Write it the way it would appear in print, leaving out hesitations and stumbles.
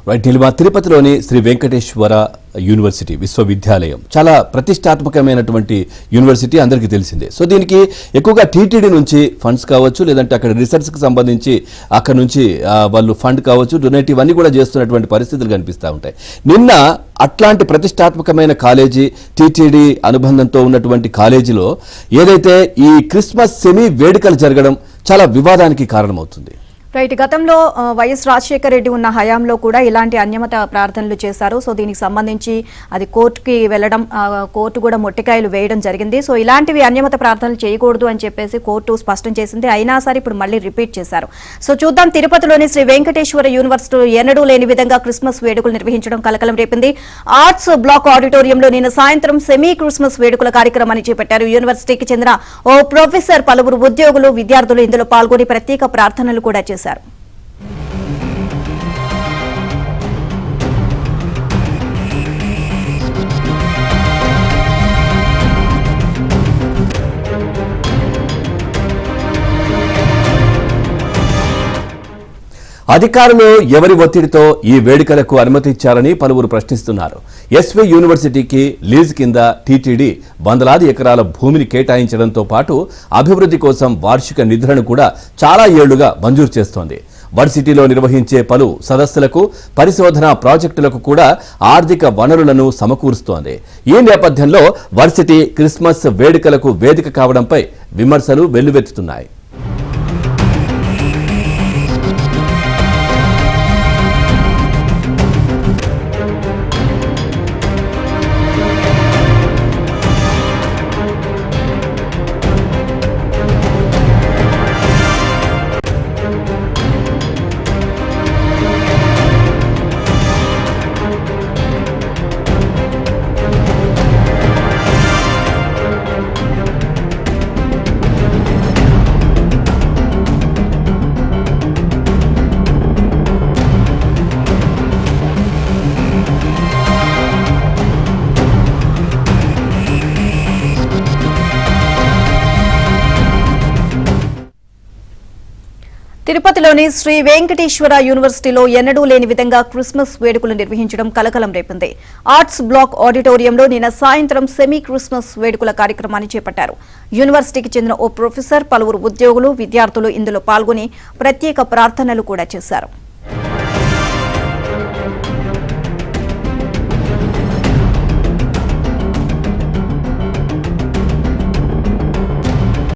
Right. తిరుపతిలోని Shri Venkateswara university విశ్వవిద్యాలయం చాలా ప్రతిష్టాత్మకమైనటువంటి యూనివర్సిటీ, అందరికీ తెలిసిందే. సో దీనికి ఎక్కువగా టీటీడీ నుంచి ఫండ్స్ కావచ్చు, లేదంటే అక్కడ రీసెర్చ్కి సంబంధించి అక్కడ నుంచి వాళ్ళు ఫండ్ కావచ్చు, డొనేటివ్ అన్ని కూడా చేస్తున్నటువంటి పరిస్థితులు కనిపిస్తూ ఉంటాయి. నిన్న అట్లాంటి ప్రతిష్టాత్మకమైన కాలేజీ, టీటీడీ అనుబంధంతో ఉన్నటువంటి కాలేజీలో ఏదైతే ఈ క్రిస్మస్ సెమీ వేడుకలు జరగడం చాలా వివాదానికి కారణమవుతుంది. రైట్. గతంలో వైఎస్ రాజశేఖర రెడ్డి ఉన్న హయాంలో కూడా ఇలాంటి అన్యమత ప్రార్థనలు చేశారు. సో దీనికి సంబంధించి అది కోర్టుకి వెళ్ళడం, కోర్టు కూడా మొట్టికాయలు వేయడం జరిగింది. సో ఇలాంటివి అన్యమత ప్రార్థనలు చేయకూడదు అని చెప్పేసి కోర్టు స్పష్టం చేసింది. అయినా సరే ఇప్పుడు మళ్ళీ రిపీట్ చేశారు. సో చూద్దాం, తిరుపతిలోని శ్రీ వెంకటేశ్వర యూనివర్సిటీలో ఎన్నడూ లేని విధంగా క్రిస్మస్ వేడుకలు నిర్వహించడం కలకలం రేపింది. ఆర్ట్స్ బ్లాక్ ఆడిటోరియంలో నిన్న సాయంత్రం సెమీ క్రిస్మస్ వేడుకల కార్యక్రమాన్ని చేపట్టారు. యూనివర్సిటీకి చెందిన ఓ ప్రొఫెసర్, పలువురు ఉద్యోగులు, విద్యార్థులు ఇందులో పాల్గొని ప్రత్యేక ప్రార్థనలు కూడా చేశారు. అధికారులు ఎవరి ఒత్తిడితో ఈ వేడుకలకు అనుమతి ఇచ్చారని పలువురు ప్రశ్నిస్తున్నారు. ఎస్వి యూనివర్సిటీకి లీజ్ కింద టీటీడీ వందలాది ఎకరాల భూమిని కేటాయించడంతో పాటు అభివృద్ధి కోసం వార్షిక నిధులను కూడా చాలా ఏళ్లుగా మంజూరు చేస్తోంది. వర్సిటీలో నిర్వహించే పలు సదస్సులకు, పరిశోధన ప్రాజెక్టులకు కూడా ఆర్థిక వనరులను సమకూరుస్తోంది. ఈ నేపథ్యంలో వర్సిటీ క్రిస్మస్ వేడుకలకు వేదిక కావడంపై విమర్శలు వెల్లువెత్తుతున్నాయి. తిరుపతిలోని శ్రీ వెంకటేశ్వర యూనివర్సిటీలో ఎన్నడూ లేని విధంగా క్రిస్మస్ వేడుకలు నిర్వహించడం కలకలం రేపింది. ఆర్ట్స్ బ్లాక్ ఆడిటోరియంలో నిన్న సాయంత్రం సెమీ క్రిస్మస్ వేడుకల కార్యక్రమాన్ని చేపట్టారు. యూనివర్సిటీకి చెందిన ఓ ప్రొఫెసర్, పలువురు ఉద్యోగులు, విద్యార్థులు ఇందులో పాల్గొని ప్రత్యేక ప్రార్థనలు కూడా చేశారు.